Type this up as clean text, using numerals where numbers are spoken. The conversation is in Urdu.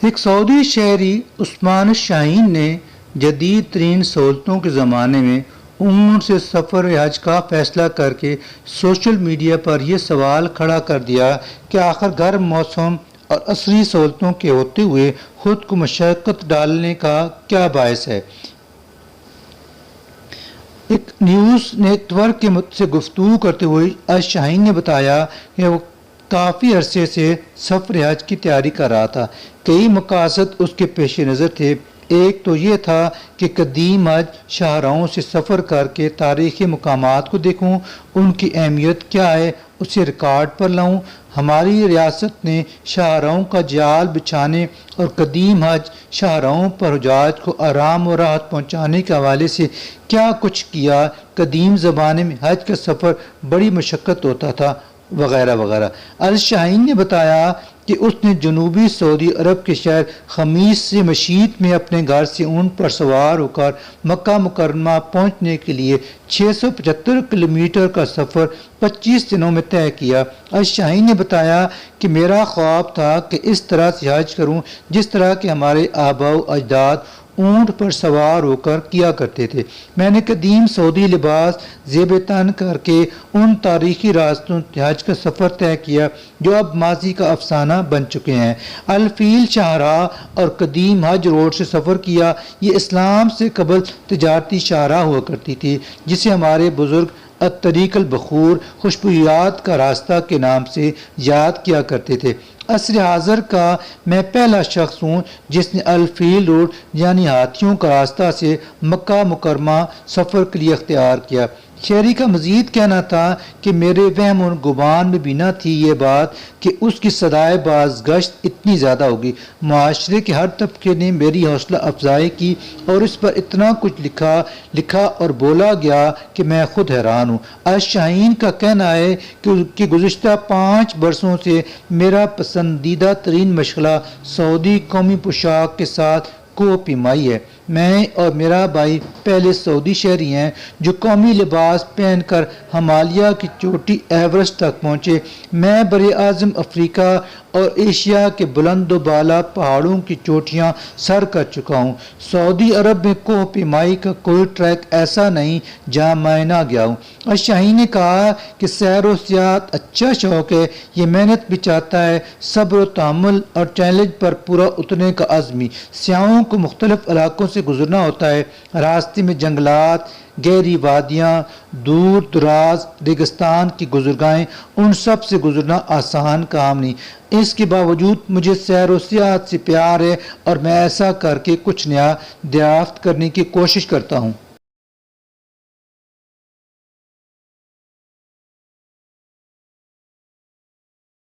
ایک سعودی شہری عثمان شاہین نے جدید ترین سہولتوں کے زمانے میں اونٹ سے سفر حج کا فیصلہ کر کے سوشل میڈیا پر یہ سوال کھڑا کر دیا کہ آخر گرم موسم اور عصری سہولتوں کے ہوتے ہوئے خود کو مشقت ڈالنے کا کیا باعث ہے۔ ایک نیوز نیٹ ورک سے گفتگو کرتے ہوئے شاہین نے بتایا کہ وہ کافی عرصے سے سفر حج کی تیاری کر رہا تھا۔ کئی مقاصد اس کے پیش نظر تھے۔ ایک تو یہ تھا کہ قدیم حج شاہراہوں سے سفر کر کے تاریخی مقامات کو دیکھوں، ان کی اہمیت کیا ہے اسے ریکارڈ پر لاؤں۔ ہماری ریاست نے شاہراہوں کا جال بچھانے اور قدیم حج شاہراہوں پر حجاج کو آرام و راحت پہنچانے کے حوالے سے کیا کچھ کیا۔ قدیم زمانے میں حج کا سفر بڑی مشقت ہوتا تھا، وغیرہ وغیرہ۔ الشاہین نے بتایا کہ اس نے جنوبی سعودی عرب کے شہر خمیس سے مشیط میں اپنے گھر سے اونٹ پر سوار ہو کر مکہ مکرمہ پہنچنے کے لیے 675 کلومیٹر کا سفر 25 دنوں میں طے کیا۔ الشاہین نے بتایا کہ میرا خواب تھا کہ اس طرح سے حج کروں جس طرح کہ ہمارے آباء و اجداد اونٹ پر سوار ہو کر کیا کرتے تھے۔ میں نے قدیم سعودی لباس زیب تن کر کے ان تاریخی راستوں حج کا سفر طے کیا جو اب ماضی کا افسانہ بن چکے ہیں۔ الفیل شاہراہ اور قدیم حج روڈ سے سفر کیا۔ یہ اسلام سے قبل تجارتی شاہراہ ہوا کرتی تھی جسے ہمارے بزرگ الطریق البخور خوشبویات کا راستہ کے نام سے یاد کیا کرتے تھے۔ عصر حاضر کا میں پہلا شخص ہوں جس نے الفیل روڈ یعنی ہاتھیوں کا راستہ سے مکہ مکرمہ سفر کے لیے اختیار کیا۔ شہری کا مزید کہنا تھا کہ میرے وہم و گمان میں بھی نہ تھی یہ بات کہ اس کی صدائے باز گشت اتنی زیادہ ہوگی۔ معاشرے کے ہر طبقے نے میری حوصلہ افزائی کی اور اس پر اتنا کچھ لکھا اور بولا گیا کہ میں خود حیران ہوں۔ الشاہین کا کہنا ہے کہ گزشتہ 5 برسوں سے میرا پسندیدہ ترین مشغلہ سعودی قومی پوشاک کے ساتھ کوہ پیمائی ہے۔ میں اور میرا بھائی پہلے سعودی شہری ہیں جو قومی لباس پہن کر ہمالیہ کی چوٹی ایورسٹ تک پہنچے۔ میں بر اعظم افریقہ اور ایشیا کے بلند و بالا پہاڑوں کی چوٹیاں سر کر چکا ہوں۔ سعودی عرب میں کوہ پیمائی کا کوئی ٹریک ایسا نہیں جہاں میں نہ گیا ہوں۔ الشاہین نے کہا کہ سیر و سیاحت اچھا شوق ہے، یہ محنت بھی چاہتا ہے، صبر و تحمل اور چیلنج پر پورا اترنے کا عزم۔ سیاحوں کو مختلف علاقوں سے گزرنا ہوتا ہے، راستے میں جنگلات، گہری وادیاں، دور دراز ریگستان کی گزرگاہیں، ان سب سے گزرنا آسان کام نہیں۔ اس کے باوجود مجھے سیر و سیاحت سے پیار ہے اور میں ایسا کر کے کچھ نیا دریافت کرنے کی کوشش کرتا ہوں۔